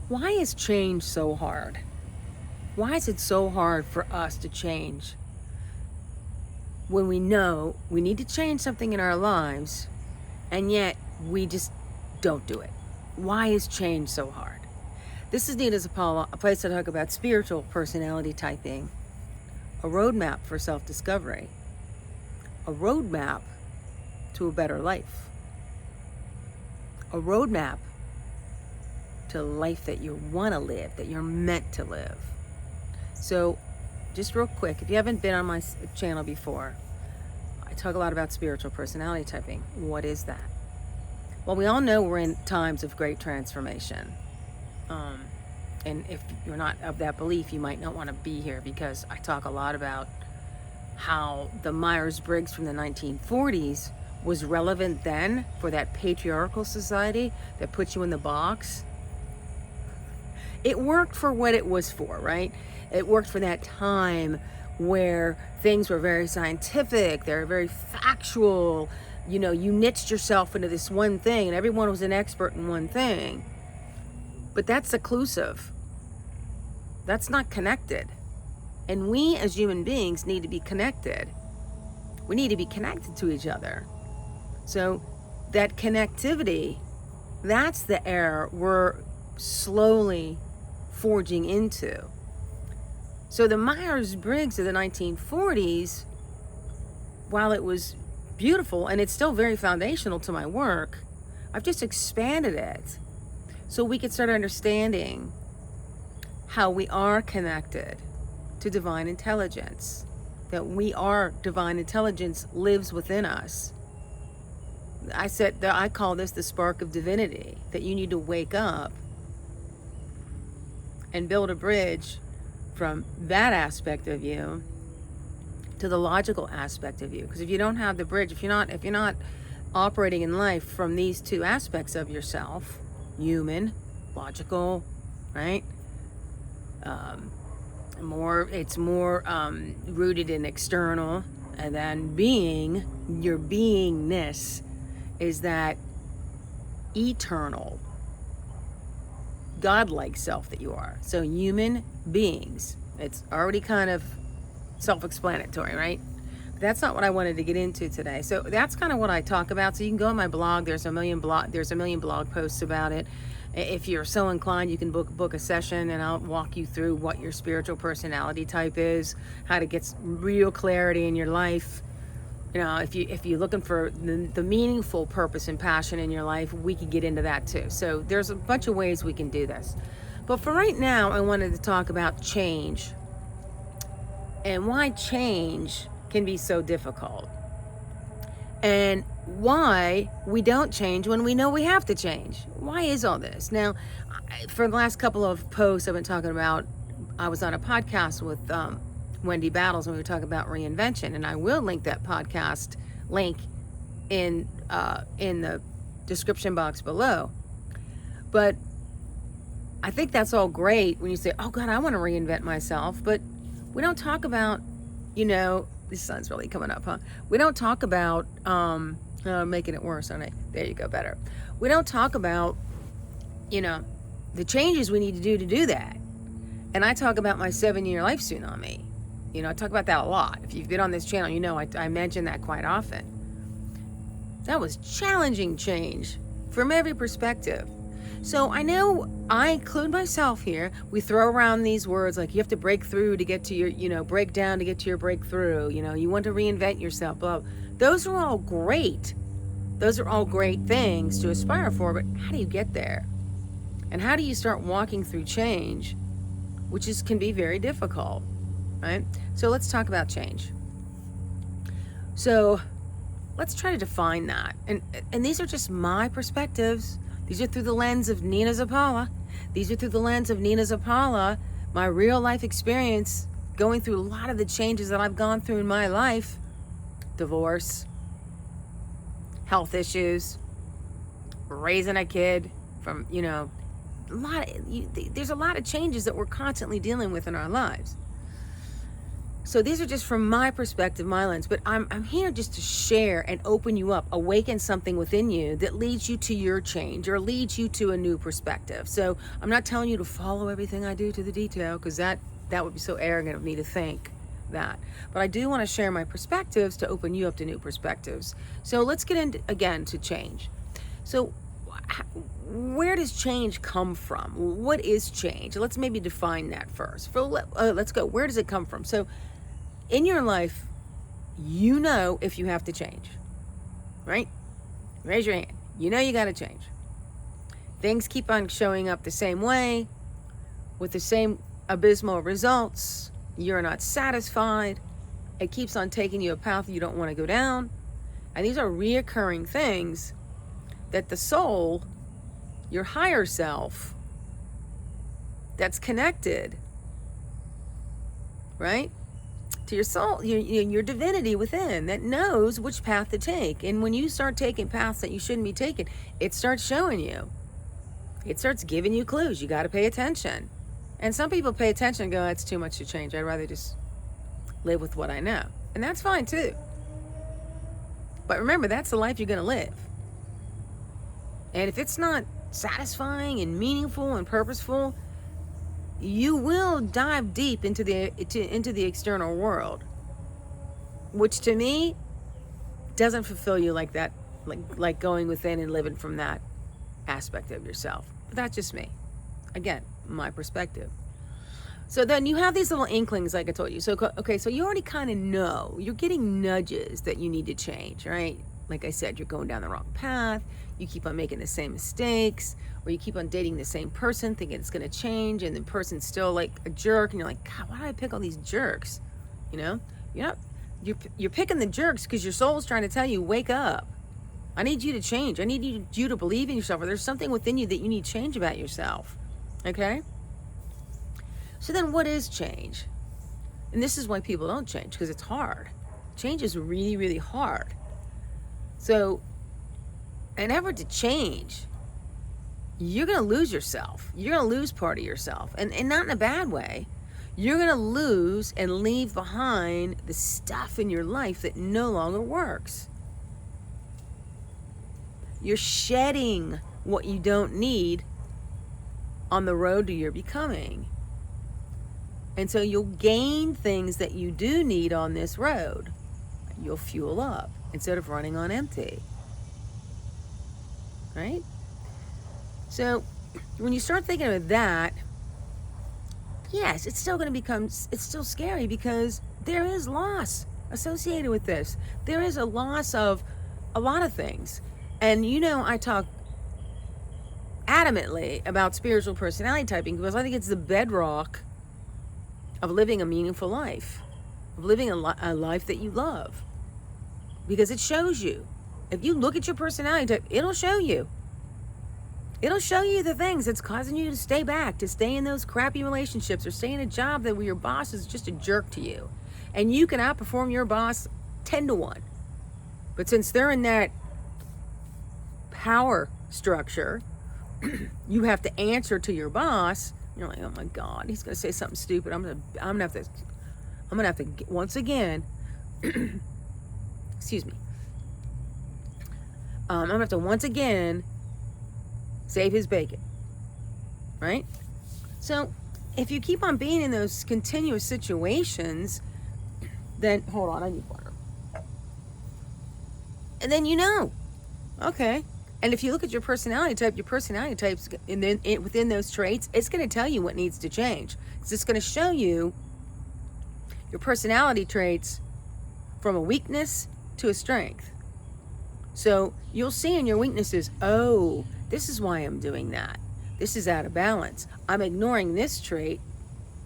Why is change so hard? Why is it so hard for us to change when we know we need to change something in our lives and yet we just don't do it? Why is change so hard? This is Nina Zapala, a place to talk about spiritual personality typing, a roadmap for self-discovery, a roadmap to a better life, a roadmap to a life that you want to live, that you're meant to live. So just real quick, if you haven't been on my channel before, I talk a lot about spiritual personality typing. What is that? Well, we all know we're in times of great transformation. And if you're not of that belief, you might not want to be here, because I talk a lot about how the Myers-Briggs from the 1940s was relevant then for that patriarchal society that puts you in the box. It worked for what it was for, right? It worked for that time where things were very scientific, they were very factual. You know, you niched yourself into this one thing and everyone was an expert in one thing. But that's occlusive. That's not connected. And we as human beings need to be connected. We need to be connected to each other. So that connectivity, that's the era we're slowly forging into. So the Myers-Briggs of the 1940s, while it was beautiful and it's still very foundational to my work, I've just expanded it so we could start understanding how we are connected to divine intelligence, that we are divine intelligence lives within us. I call this the spark of divinity, that you need to wake up and build a bridge from that aspect of you to the logical aspect of you. Because if you don't have the bridge, if you're not operating in life from these two aspects of yourself, human, logical, right? It's more rooted in external, and then being, your beingness is that eternal, godlike self that you are. So human beings, it's already kind of self-explanatory, right? But that's not what I wanted to get into today. So that's kind of what I talk about. So you can go on my blog. There's a million blog posts about it. If you're so inclined, you can book a session and I'll walk you through what your spiritual personality type is, how to get real clarity in your life. You know, if you're looking for the meaningful purpose and passion in your life, we can get into that too. So there's a bunch of ways we can do this. But for right now, I wanted to talk about change and why change can be so difficult, and why we don't change when we know we have to change. Why is all this? Now, for the last couple of posts I've been talking about, I was on a podcast with Wendy Battles, and we were talking about reinvention, and I will link that podcast link in the description box below. But I think that's all great when you say, oh God, I want to reinvent myself, but we don't talk about, the sun's really coming up, huh? We don't talk about making it worse, aren't I? There you go, better. We don't talk about, the changes we need to do that. And I talk about my 7-year life tsunami. I talk about that a lot. If you've been on this channel, I mention that quite often. That was challenging change from every perspective. So I know I include myself here. We throw around these words like you have to break through to get to your, break down to get to your breakthrough. You want to reinvent yourself, blah. Those are all great. Those are all great things to aspire for, but how do you get there? And how do you start walking through change, which can be very difficult, right? So let's talk about change. So let's try to define that. And these are just my perspectives. These are through the lens of Nina Zapala. These are through the lens of Nina Zapala, my real life experience, going through a lot of the changes that I've gone through in my life. Divorce, health issues, raising a kid from, there's a lot of changes that we're constantly dealing with in our lives. So these are just from my perspective, my lens, but I'm here just to share and open you up, awaken something within you that leads you to your change or leads you to a new perspective. So I'm not telling you to follow everything I do to the detail, because that would be so arrogant of me to think that. But I do want to share my perspectives to open you up to new perspectives. So let's get into, again, to change. So where does change come from? What is change? Let's maybe define that first. Let's go. Where does it come from? So in your life, you know if you have to change, right? Raise your hand. You know you got to change. Things keep on showing up the same way, with the same abysmal results. You're not satisfied. It keeps on taking you a path you don't want to go down. And these are reoccurring things that the soul, your higher self, that's connected, right, to your soul, your divinity within, that knows which path to take. And when you start taking paths that you shouldn't be taking, it starts showing you. It starts giving you clues. You got to pay attention. And some people pay attention and go, "That's too much to change. I'd rather just live with what I know." And that's fine too. But remember, that's the life you're going to live. And if it's not satisfying and meaningful and purposeful, you will dive deep into the external world, which to me doesn't fulfill you like that, like going within and living from that aspect of yourself. But that's just me. Again, my perspective. So then you have these little inklings, like I told you. So, okay, so you already kind of know. You're getting nudges that you need to change, right? Like I said, you're going down the wrong path. You keep on making the same mistakes, or you keep on dating the same person thinking it's going to change, and the person's still like a jerk, and you're like, "God, why do I pick all these jerks?" You know, you're picking the jerks because your soul's trying to tell you, wake up. I need you to change. I need you to believe in yourself, or there's something within you that you need to change about yourself. Okay? So then what is change? And this is why people don't change, because it's hard. Change is really, really hard. So an effort to change, you're going to lose yourself. You're going to lose part of yourself. And not in a bad way. You're going to lose and leave behind the stuff in your life that no longer works. You're shedding what you don't need on the road to your becoming. And so you'll gain things that you do need on this road. You'll fuel up instead of running on empty. Right? So when you start thinking of that, yes, it's still scary, because there is loss associated with this. There is a loss of a lot of things. And I talk adamantly about spiritual personality typing because I think it's the bedrock of living a meaningful life, of living a life that you love. Because it shows you. If you look at your personality type, it'll show you. It'll show you the things that's causing you to stay back, to stay in those crappy relationships, or stay in a job that where your boss is just a jerk to you. And you can outperform your boss 10-1. But since they're in that power structure, you have to answer to your boss. You're like, "Oh my God, he's gonna say something stupid. I'm gonna have to once again excuse me. I'm gonna have to once again save his bacon." Right? So if you keep on being in those continuous situations, then hold on, I need water. And then okay. And if you look at your personality type, your personality types, and then within those traits, it's going to tell you what needs to change. It's just going to show you your personality traits from a weakness to a strength. So you'll see in your weaknesses, oh, this is why I'm doing that. This is out of balance. I'm ignoring this trait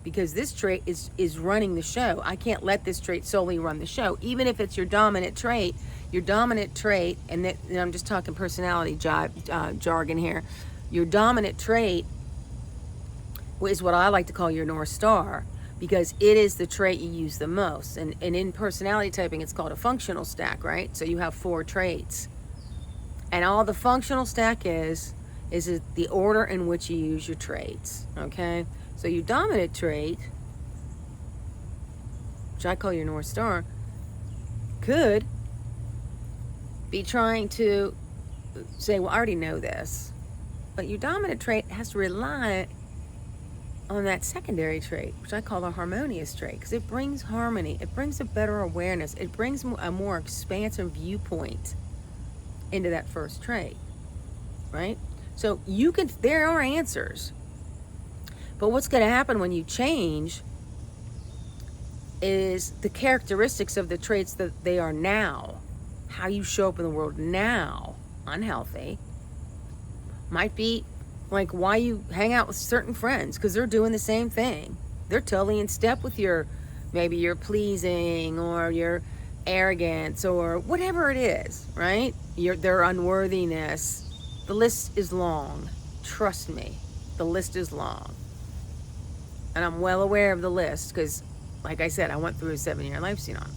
because this trait is running the show. I can't let this trait solely run the show. Even if it's your dominant trait, and I'm just talking personality jargon here, your dominant trait is what I like to call your North Star, because it is the trait you use the most. And in personality typing, it's called a functional stack, right? So you have 4 traits. And all the functional stack is the order in which you use your traits, okay? So your dominant trait which I call your North Star, could be trying to say, well, I already know this. But your dominant trait has to rely on that secondary trait, which I call the harmonious trait, because it brings harmony. It brings a better awareness. It brings a more expansive viewpoint into that first trait, right? So there are answers. But what's going to happen when you change is the characteristics of the traits that they are now, how you show up in the world now, unhealthy, might be like why you hang out with certain friends, because they're doing the same thing. They're totally in step with maybe your pleasing or your arrogance or whatever it is, right? Their unworthiness. The list is long. Trust me, the list is long. And I'm well aware of the list because, like I said, I went through a 7-year life scene on.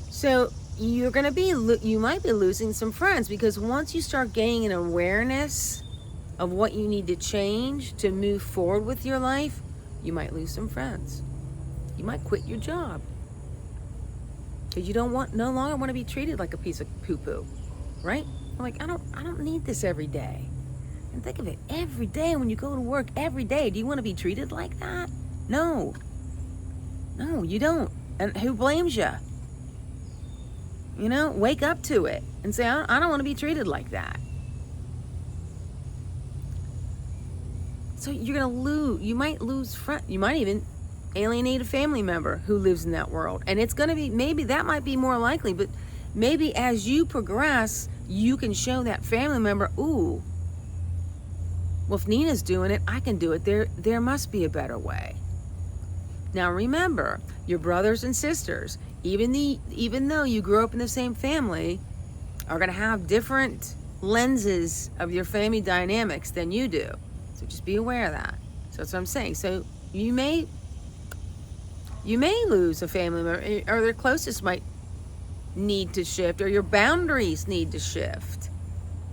So you might be losing some friends, because once you start gaining an awareness of what you need to change to move forward with your life, you might lose some friends. You might quit your job because you no longer want to be treated like a piece of poo-poo, right? Like, I don't need this every day. And think of it, every day when you go to work, every day, do you want to be treated like that? No, you don't. And who blames you? Wake up to it and say, I don't want to be treated like that. So you're going to lose. You might lose friends. You might even alienate a family member who lives in that world. And it's going to be, maybe that might be more likely, but maybe as you progress, you can show that family member, ooh, well, if Nina's doing it, I can do it. There must be a better way. Now remember, your brothers and sisters, even though you grew up in the same family, are going to have different lenses of your family dynamics than you do. So just be aware of that. So that's what I'm saying. So you may lose a family member, or their closest might need to shift, or your boundaries need to shift,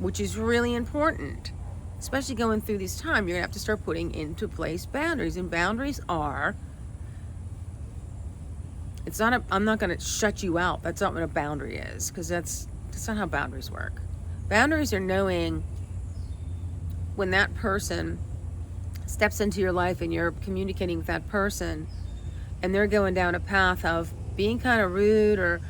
which is really important. Especially going through this time, you're going to have to start putting into place boundaries. And boundaries are, I'm not going to shut you out. That's not what a boundary is, because that's not how boundaries work. Boundaries are knowing when that person steps into your life and you're communicating with that person and they're going down a path of being kind of rude or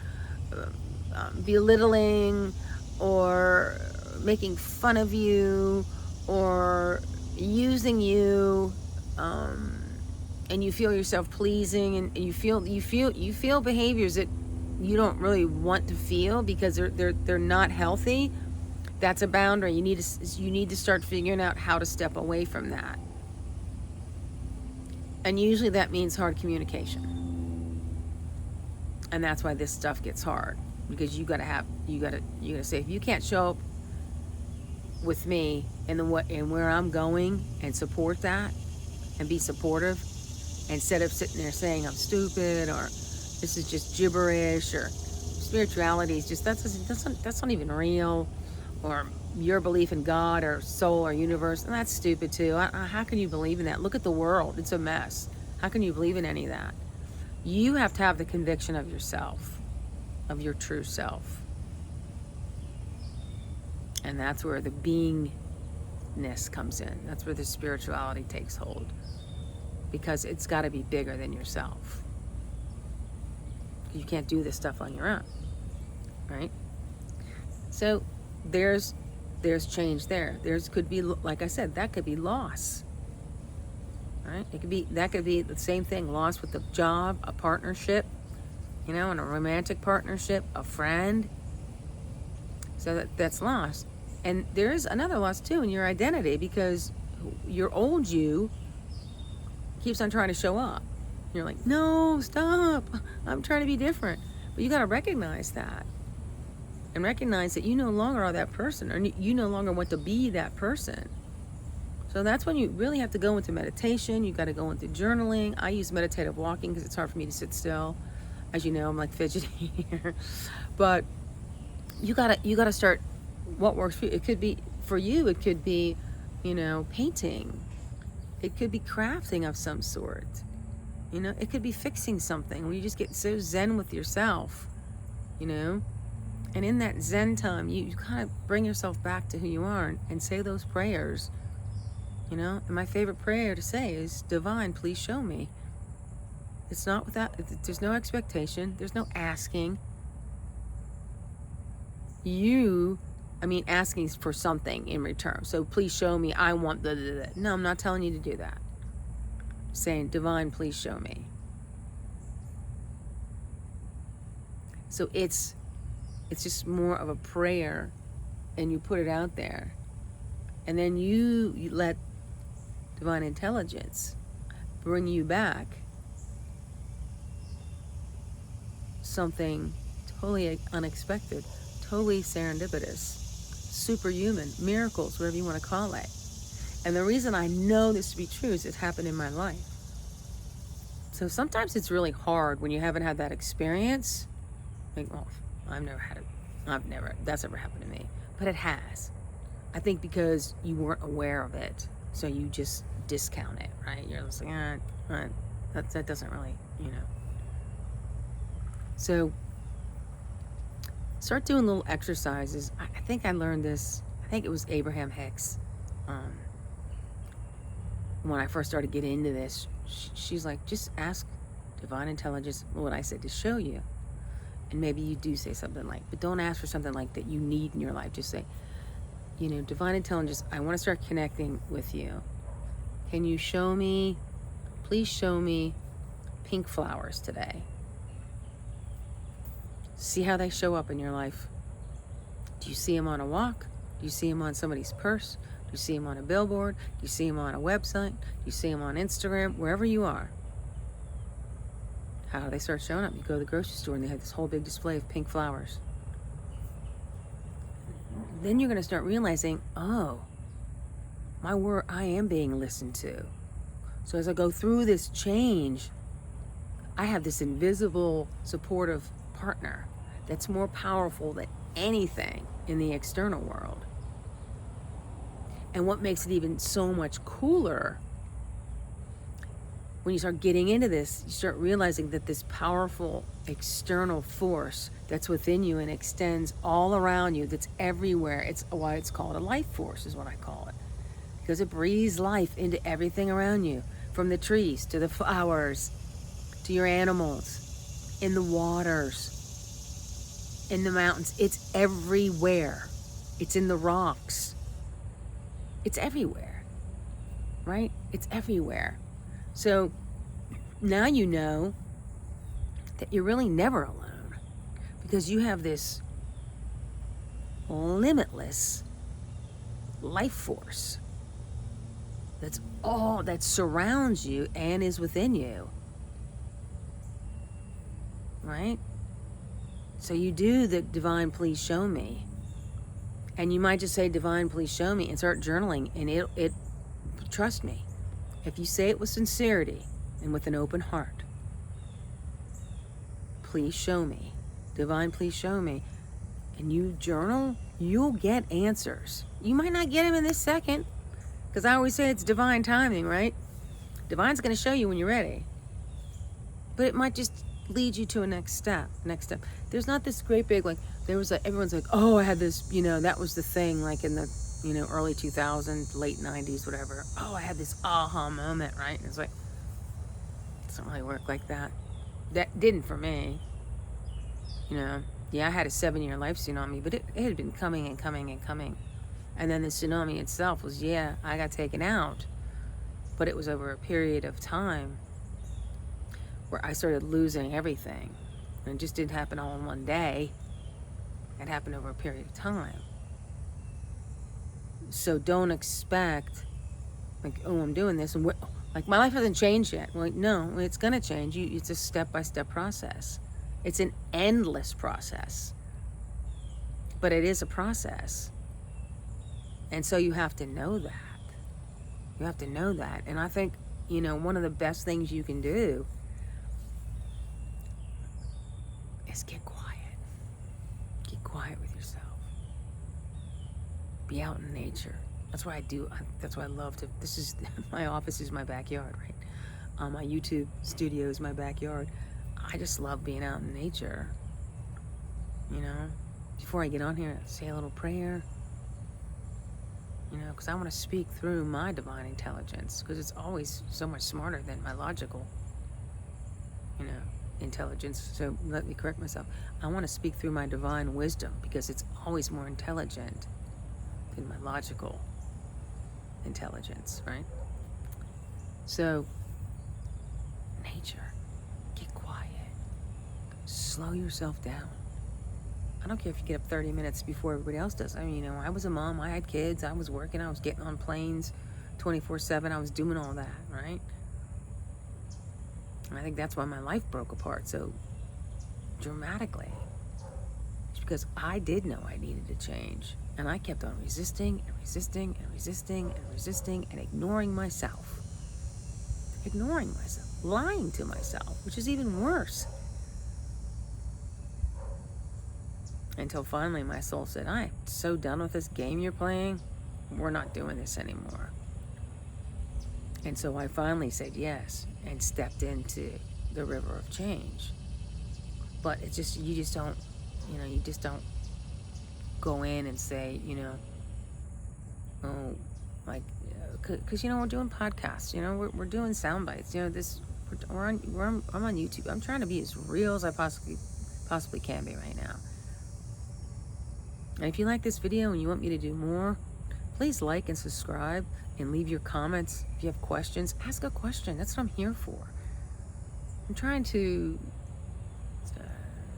belittling or making fun of you or using you, and you feel yourself pleasing, and you feel behaviors that you don't really want to feel because they're not healthy. That's a boundary. You need to start figuring out how to step away from that. And usually that means hard communication. And that's why this stuff gets hard, because you gotta say, if you can't show up with me and where I'm going and support that and be supportive, instead of sitting there saying I'm stupid or this is just gibberish or spirituality is just that's not even real, or your belief in God or soul or universe, and that's stupid too. How can you believe in that? Look at the world, it's a mess. How can you believe in any of that? You have to have the conviction of yourself, of your true self. And that's where the beingness comes in. That's where the spirituality takes hold. Because it's got to be bigger than yourself. You can't do this stuff on your own, right? So there's change there. Could be, like I said, that could be loss, right? That could be the same thing, loss with a job, a partnership, in a romantic partnership, a friend. So that's loss. And there's another loss too in your identity, because your old you keeps on trying to show up. You're like, no, stop. I'm trying to be different. But you got to recognize that. And recognize that you no longer are that person, or you no longer want to be that person. So that's when you really have to go into meditation. You got to go into journaling. I use meditative walking because it's hard for me to sit still. As you know, I'm like fidgety here. But you gotta start what works for you. It could be, for you, it could be, painting. It could be crafting of some sort. You know, it could be fixing something where you just get so zen with yourself, you know. And in that zen time, you kind of bring yourself back to who you are and say those prayers, you know. And my favorite prayer to say is, Divine, please show me. It's not without, there's no expectation, there's no asking. Asking for something in return. So please show me, I want the. No, I'm not telling you to do that. I'm saying, Divine, please show me. So it's just more of a prayer, and you put it out there. And then you let divine intelligence bring you back something totally unexpected, totally serendipitous, superhuman, miracles, whatever you want to call it. And the reason I know this to be true is it happened in my life. So sometimes it's really hard when you haven't had that experience. Like, well, that's never happened to me. But it has. I think because you weren't aware of it, so you just discount it, right? You're just like, that doesn't really, you know. So start doing little exercises. I think I learned this, I think it was Abraham Hicks. When I first started getting into this, she's like, just ask divine intelligence what I said to show you. And maybe you do say something like, but don't ask for something like that you need in your life. Just say, you know, divine intelligence, I want to start connecting with you. Can you show me, please show me pink flowers today. See how they show up in your life. Do you see them on a walk? Do you see them on somebody's purse? Do you see them on a billboard? Do you see them on a website? Do you see them on Instagram? Wherever you are. How do they start showing up? You go to the grocery store and they have this whole big display of pink flowers. Then you're going to start realizing, oh, my word, I am being listened to. So as I go through this change, I have this invisible, supportive partner that's more powerful than anything in the external world. And what makes it even so much cooler, when you start getting into this, you start realizing that this powerful external force that's within you and extends all around you, that's everywhere. It's why it's called a life force, is what I call it. Because it breathes life into everything around you, from the trees to the flowers, to your animals, in the waters, in the mountains. It's everywhere. It's in the rocks. It's everywhere, right? It's everywhere. So now you know that you're really never alone, because you have this limitless life force that's all that surrounds you and is within you, right? So you do the divine, please show me. And you might just say, divine, please show me, and start journaling. And it trust me, if you say it with sincerity and with an open heart, please show me, divine, please show me, and you journal, you'll get answers. You might not get them in this second, because I always say it's divine timing, right? Divine's going to show you when you're ready. But it might just lead you to a next step. There's not this great big, like, everyone's like, oh, I had this, you know, that was the thing, like in the, you know, early 2000s, late 90s, whatever. Oh, I had this aha moment, right? And it's like, it doesn't really work like that. That didn't for me, you know. Yeah, I had a 7-year life tsunami, but it had been coming and coming and coming. And then the tsunami itself was, yeah, I got taken out. But it was over a period of time where I started losing everything. And it just didn't happen all in one day. It happened over a period of time. So don't expect, like, oh, I'm doing this, and like, my life hasn't changed yet. Like, no, it's gonna change. It's a step-by-step process. It's an endless process, but it is a process. And so you have to know that. You have to know that. And I think, you know, one of the best things you can do is get quiet. Get quiet with yourself. Be out in nature. That's what I do. That's why I love to, my office is my backyard, right? My YouTube studio is my backyard. I just love being out in nature. You know, before I get on here, I say a little prayer. You know, because I want to speak through my divine intelligence, because it's always so much smarter than my logical, you know, intelligence. So let me correct myself. I want to speak through my divine wisdom, because it's always more intelligent than my logical intelligence, right? So, nature, get quiet, slow yourself down. I don't care if you get up 30 minutes before everybody else does. I mean, you know, I was a mom, I had kids, I was working, I was getting on planes 24/7, I was doing all that, right? And I think that's why my life broke apart so dramatically. It's because I did know I needed to change. And I kept on resisting and resisting and resisting and resisting and ignoring myself. Ignoring myself, lying to myself, which is even worse. Until finally my soul said, I'm so done with this game you're playing. We're not doing this anymore. And so I finally said yes and stepped into the river of change. But it's just, you just don't go in and say, you know, oh, like, because, you know, we're doing podcasts, you know, we're doing sound bites, you know, I'm on YouTube. I'm trying to be as real as I possibly can be right now. And if you like this video and you want me to do more, please like and subscribe and leave your comments. If you have questions, ask a question. That's what I'm here for. I'm trying to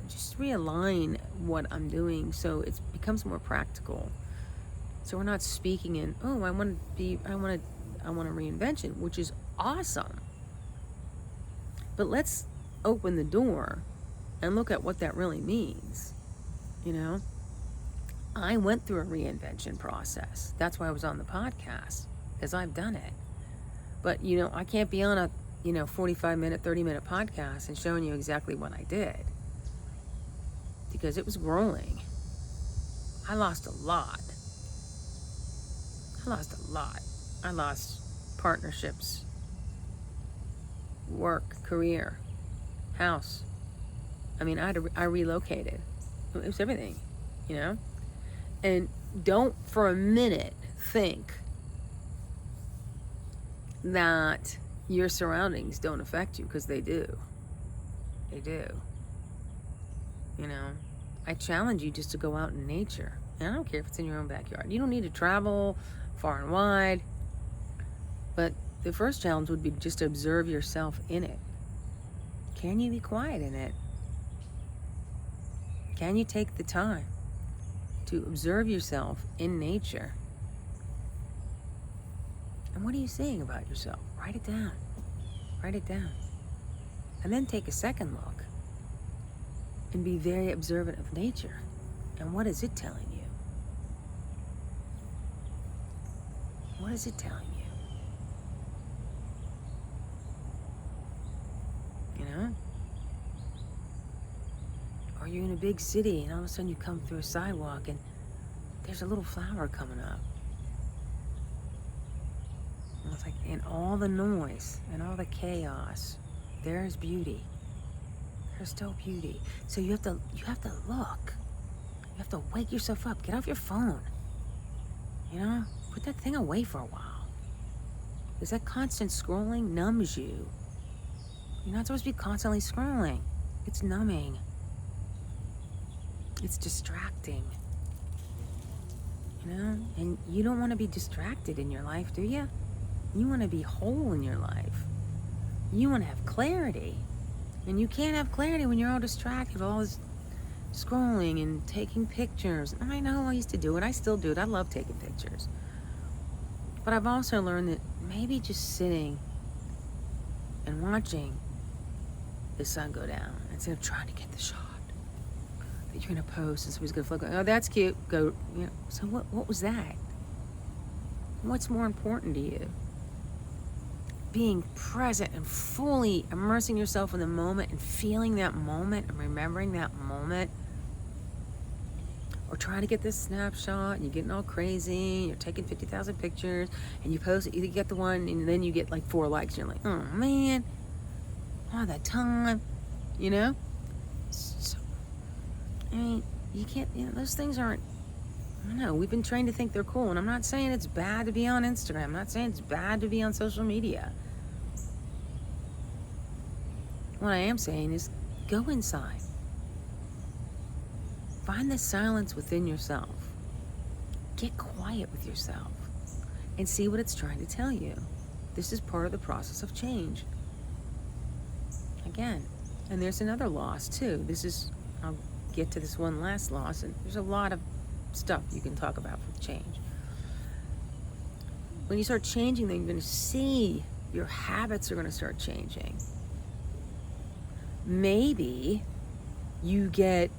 just realign what I'm doing so it becomes more practical. So we're not speaking in, oh, I want a reinvention, which is awesome. But let's open the door and look at what that really means, you know? I went through a reinvention process. That's why I was on the podcast, because I've done it. But, you know, I can't be on a, 45-minute, 30-minute podcast and showing you exactly what I did, because it was grueling. I lost a lot. I lost partnerships, work, career, house. I mean, I relocated. It was everything, you know? And don't for a minute think that your surroundings don't affect you, because they do. They do. You know, I challenge you just to go out in nature. And I don't care if it's in your own backyard. You don't need to travel far and wide. But the first challenge would be just to observe yourself in it. Can you be quiet in it? Can you take the time to observe yourself in nature? And what are you saying about yourself? Write it down. Write it down. And then take a second look and be very observant of nature. And what is it telling you? What is it telling you? You know? Or you're in a big city and all of a sudden you come through a sidewalk and there's a little flower coming up. And it's like, in all the noise and all the chaos, there's beauty. There's still beauty. So you have to look. You have to wake yourself up. Get off your phone. You know? Put that thing away for a while. Because that constant scrolling numbs you. You're not supposed to be constantly scrolling. It's numbing. It's distracting. You know? And you don't want to be distracted in your life, do you? You want to be whole in your life. You want to have clarity. And you can't have clarity when you're all distracted with all this scrolling and taking pictures. And I know I used to do it. I still do it. I love taking pictures. But I've also learned that maybe just sitting and watching the sun go down instead of trying to get the shot that you're going to post and somebody's going to flip, oh, that's cute. Go, you know. So what was that? What's more important to you? Being present and fully immersing yourself in the moment and feeling that moment and remembering that moment? or trying to get this snapshot, and you're getting all crazy, you're taking 50,000 pictures, and you post it, you get the one, and then you get like 4 likes, and you're like, oh man, all that time, you know? So, I mean, you can't, those things aren't, I don't know, we've been trained to think they're cool, and I'm not saying it's bad to be on Instagram, I'm not saying it's bad to be on social media. What I am saying is go inside. Find the silence within yourself. Get quiet with yourself and see what it's trying to tell you. This is part of the process of change. Again, and there's another loss too. I'll get to this one last loss, and there's a lot of stuff you can talk about with change. When you start changing, then you're going to see your habits are going to start changing. Maybe you get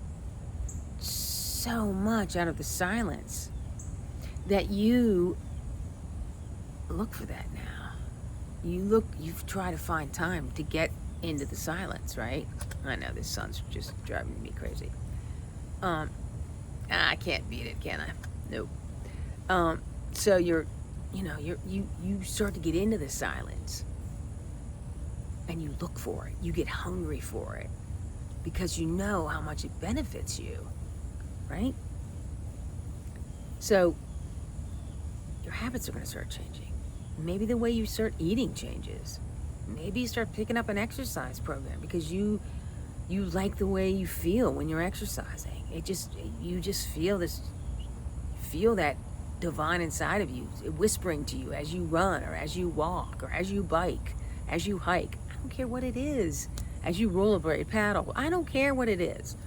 so much out of the silence that you look for that now. You've tried to find time to get into the silence, right? I know this sun's just driving me crazy. I can't beat it, can I? Nope. So you start to get into the silence, and you look for it. You get hungry for it because you know how much it benefits you, right? So your habits are going to start changing. Maybe the way you start eating changes. Maybe you start picking up an exercise program because you like the way you feel when you're exercising. You just feel that divine inside of you whispering to you as you run, or as you walk, or as you bike, as you hike. I don't care what it is. As you rollerblade, paddle, I don't care what it is.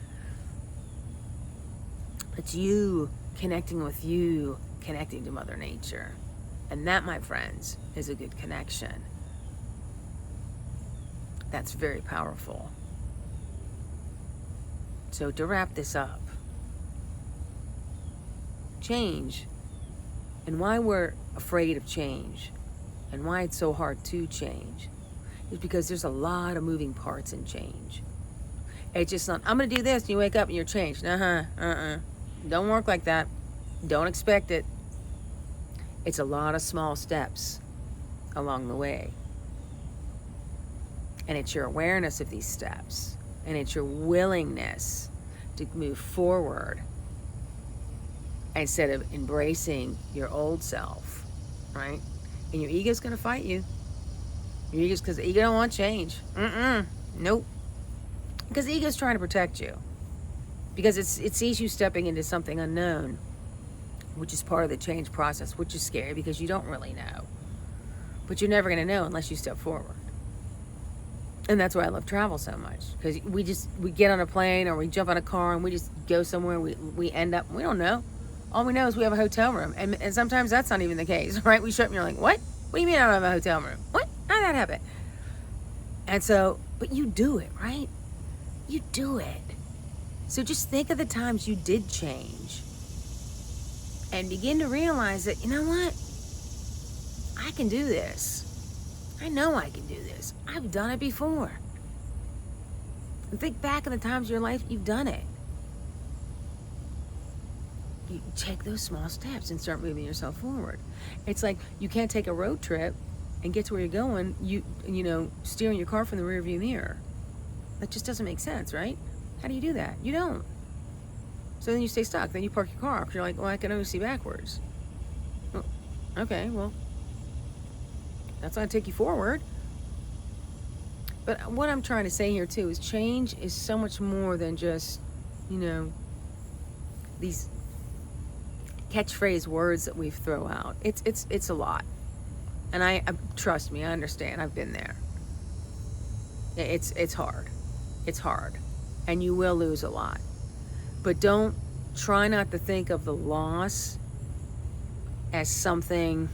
It's you connecting with you, connecting to Mother Nature. And that, my friends, is a good connection. That's very powerful. So to wrap this up, change, and why we're afraid of change, and why it's so hard to change, is because there's a lot of moving parts in change. It's just not, I'm going to do this, and you wake up and you're changed. Don't work like that. Don't expect it. It's a lot of small steps along the way. And it's your awareness of these steps, and it's your willingness to move forward instead of embracing your old self, right? And your ego's going to fight you. Your ego's, because the ego don't want change. Nope. Because the ego's trying to protect you. Because it sees you stepping into something unknown, which is part of the change process, which is scary because you don't really know. But you're never going to know unless you step forward. And that's why I love travel so much. Because we get on a plane, or we jump on a car, and we just go somewhere, and we end up, we don't know. All we know is we have a hotel room. And sometimes that's not even the case, right? We show up and you're like, what? What do you mean I don't have a hotel room? What? How did that happen? And so, but you do it, right? You do it. So just think of the times you did change. And begin to realize that, you know what? I can do this. I know I can do this. I've done it before. And think back in the times of your life you've done it. You take those small steps and start moving yourself forward. It's like you can't take a road trip and get to where you're going, steering your car from the rearview mirror. That just doesn't make sense, right? How do you do that? You don't. So then you stay stuck. Then you park your car because you're like, well, I can only see backwards. Well, okay, well, that's going to take you forward. But what I'm trying to say here too is change is so much more than just, these catchphrase words that we throw out. It's a lot. And I trust me, I understand. I've been there. It's hard. It's hard. And you will lose a lot. But try not to think of the loss as something,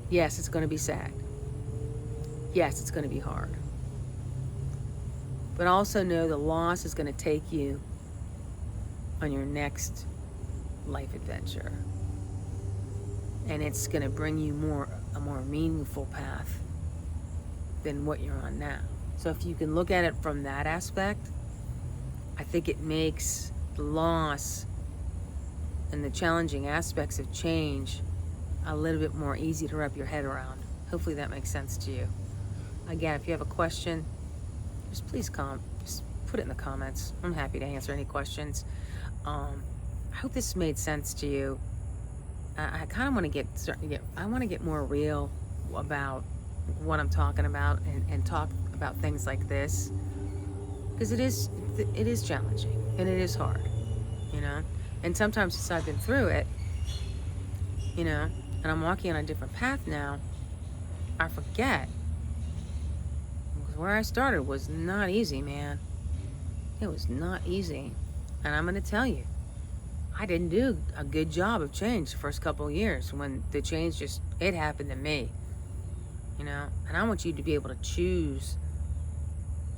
yes, it's going to be sad. Yes, it's going to be hard. But also know the loss is going to take you on your next life adventure. And it's going to bring you a more meaningful path than what you're on now. So if you can look at it from that aspect, I think it makes the loss and the challenging aspects of change a little bit more easy to wrap your head around. Hopefully that makes sense to you. Again, if you have a question, just please just put it in the comments. I'm happy to answer any questions. I hope this made sense to you. I kind of want to get more real about what I'm talking about and talk about things like this, because it is challenging and it is hard, you know. And sometimes since I've been through it, you know, and I'm walking on a different path now, I forget. Because where I started was not easy, man. It was not easy. And I'm going to tell you, I didn't do a good job of change the first couple of years when the change it happened to me, you know. And I want you to be able to choose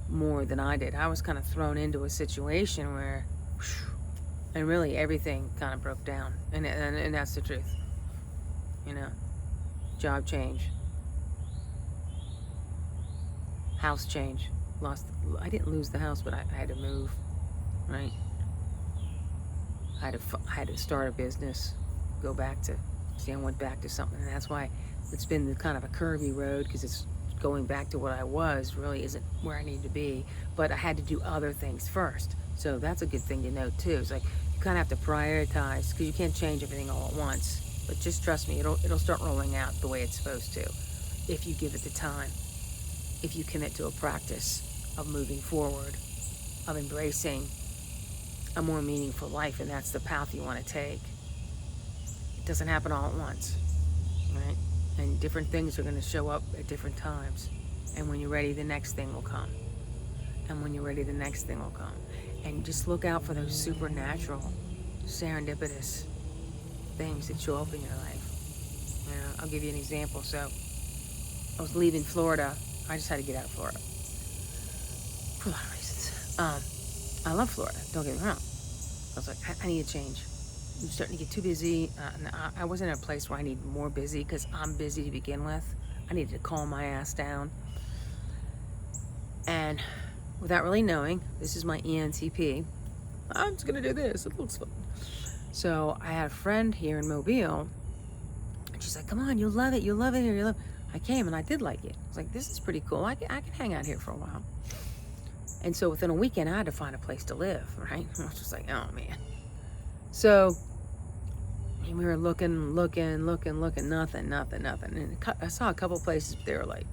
more than I did. I was kind of thrown into a situation where, and really everything kind of broke down. And that's the truth, you know. Job change. House change. I didn't lose the house, but I had to move, right? I had to start a business, I went back to something, and that's why it's been kind of a curvy road, because it's going back to what I was really isn't where I need to be, but I had to do other things first. So that's a good thing to know too. It's like you kind of have to prioritize, because you can't change everything all at once. But just trust me, it'll start rolling out the way it's supposed to, if you give it the time, if you commit to a practice of moving forward, of embracing a more meaningful life, and that's the path you want to take. It doesn't happen all at once, right? And different things are going to show up at different times. And when you're ready, the next thing will come. And when you're ready, the next thing will come. And just look out for those supernatural, serendipitous things that show up in your life. You know, I'll give you an example. So I was leaving Florida. I just had to get out of Florida for a lot of reasons. I love Florida, don't get me wrong. I was like, I need a change. I'm starting to get too busy. I wasn't in a place where I need more busy, because I'm busy to begin with. I needed to calm my ass down. And without really knowing, this is my ENTP. I'm just going to do this. It looks fun. So I had a friend here in Mobile, and she's like, come on, you'll love it. You'll love it here. You'll love it. I came, and I did like it. I was like, this is pretty cool. I can hang out here for a while. And so within a weekend, I had to find a place to live, right? I was just like, oh, man. So we were looking, nothing. And I saw a couple places, but they were like,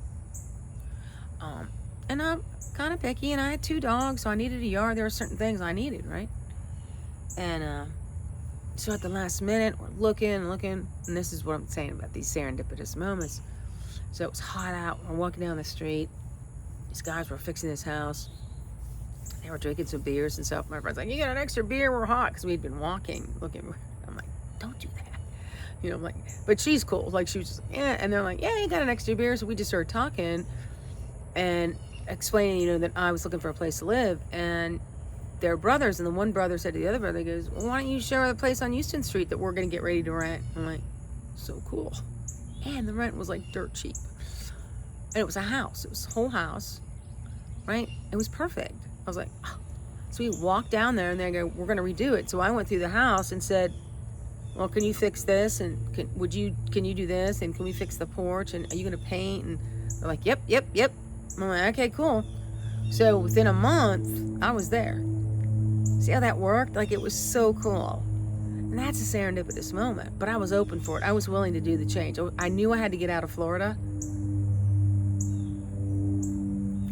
and I'm kind of picky, and I had 2 dogs, so I needed a yard. There were certain things I needed, right? And so at the last minute, we're looking, and this is what I'm saying about these serendipitous moments. So it was hot out. We're walking down the street. These guys were fixing this house. They were drinking some beers and stuff. My friend's like, you got an extra beer? We're hot, because we'd been walking, looking. I'm like, don't do that. You know, I'm like, but she's cool. Like, she was just, yeah. And they're like, yeah, you got an extra beer. So we just started talking and explaining, you know, that I was looking for a place to live. And they're brothers. And the one brother said to the other brother, he goes, well, why don't you share the place on Houston Street that we're going to get ready to rent? I'm like, so cool. And the rent was like dirt cheap. And it was a house. It was a whole house, right? It was perfect. I was like, oh. So we walked down there, and they go, we're going to redo it. So I went through the house and said, well, can you fix this? And can you do this? And can we fix the porch? And are you going to paint? And they're like, yep. I'm like, okay, cool. So within a month, I was there. See how that worked? Like, it was so cool. And that's a serendipitous moment. But I was open for it. I was willing to do the change. I knew I had to get out of Florida.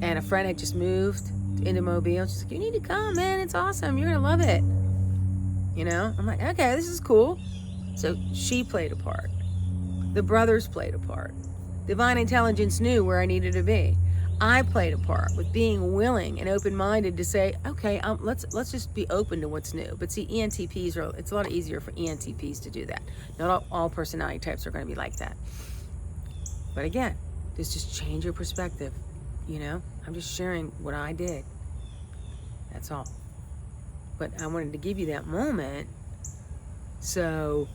And a friend had just moved into Mobile. She's like, you need to come, man. It's awesome. You're going to love it. You know? I'm like, okay, this is cool. So she played a part. The brothers played a part. Divine intelligence knew where I needed to be. I played a part with being willing and open-minded to say, okay, let's just be open to what's new. But see, ENTPs it's a lot easier for ENTPs to do that. Not all personality types are going to be like that. But again, just change your perspective. You know, I'm just sharing what I did. That's all. But I wanted to give you that moment so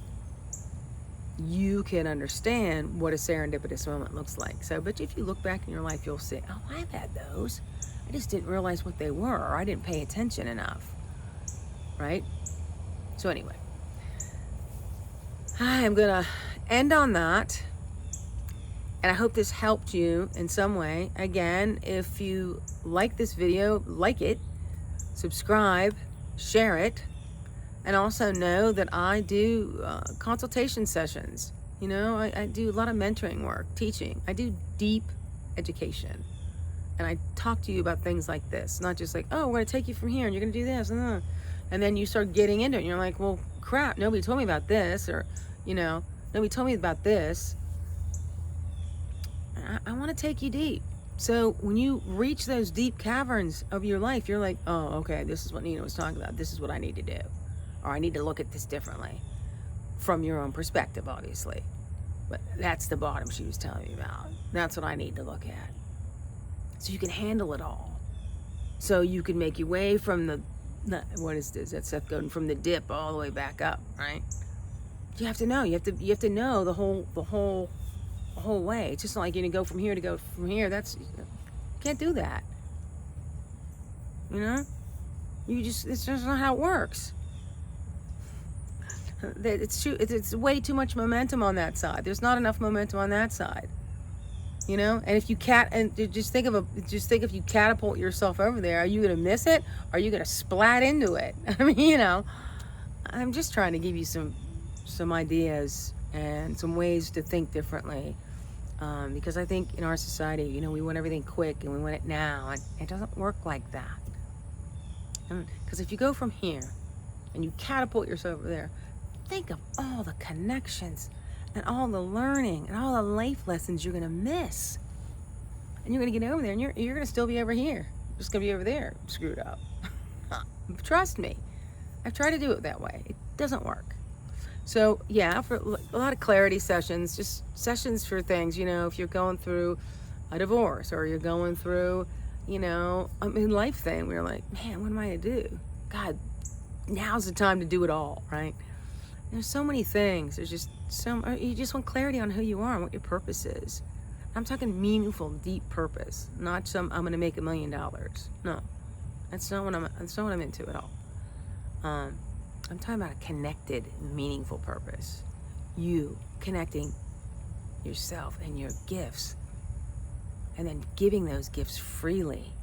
you can understand what a serendipitous moment looks like. So, but if you look back in your life, you'll say, oh, I've had those. I just didn't realize what they were, or I didn't pay attention enough, right? So anyway, I'm gonna end on that, and I hope this helped you in some way. Again, if you like this video, like it, subscribe, share it, and also know that I do consultation sessions. You know, I do a lot of mentoring work, teaching. I do deep education. And I talk to you about things like this, not just like, oh, we're going to take you from here and you're going to do this. And then you start getting into it and you're like, well, crap, nobody told me about this, or, you know, nobody told me about this. I want to take you deep. So when you reach those deep caverns of your life, you're like, oh, okay, this is what Nina was talking about. This is what I need to do. Or I need to look at this differently from your own perspective, obviously. But that's the bottom she was telling me about. That's what I need to look at. So you can handle it all. So you can make your way from the what is this? That's Seth Godin, from the dip all the way back up, right? You have to know. You have to know the whole way. It's just not like you're gonna go from here to go from here. You can't do that. You know? It's just not how it works. It's way too much momentum on that side. There's not enough momentum on that side. You know, and if you just think if you catapult yourself over there, are you gonna miss it? Or are you gonna splat into it? I mean, you know, I'm just trying to give you some ideas and some ways to think differently, because I think in our society, you know, we want everything quick and we want it now, and it doesn't work like that. Because if you go from here and you catapult yourself over there, think of all the connections and all the learning and all the life lessons you're gonna miss. And you're gonna get over there and you're gonna still be over here. You're just gonna be over there screwed up. Trust me. I've tried to do it that way. It doesn't work. So yeah, for a lot of clarity sessions, just sessions for things, you know, if you're going through a divorce or you're going through, you know, a midlife thing, we're like, man, what am I gonna do? God, now's the time to do it all, right? There's so many things. There's just you just want clarity on who you are and what your purpose is. I'm talking meaningful, deep purpose, not I'm gonna make $1 million. No, that's not what I'm into at all. I'm talking about a connected, meaningful purpose. You connecting yourself and your gifts, and then giving those gifts freely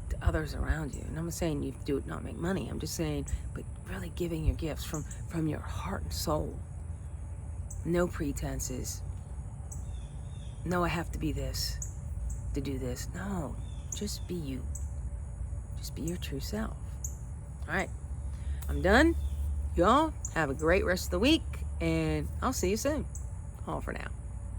to others around you. And I'm not saying you do it not make money. I'm just saying, but really giving your gifts from your heart and soul. No pretenses. No, I have to be this to do this. No, just be you. Just be your true self. All right, I'm done. Y'all have a great rest of the week, and I'll see you soon. All for now.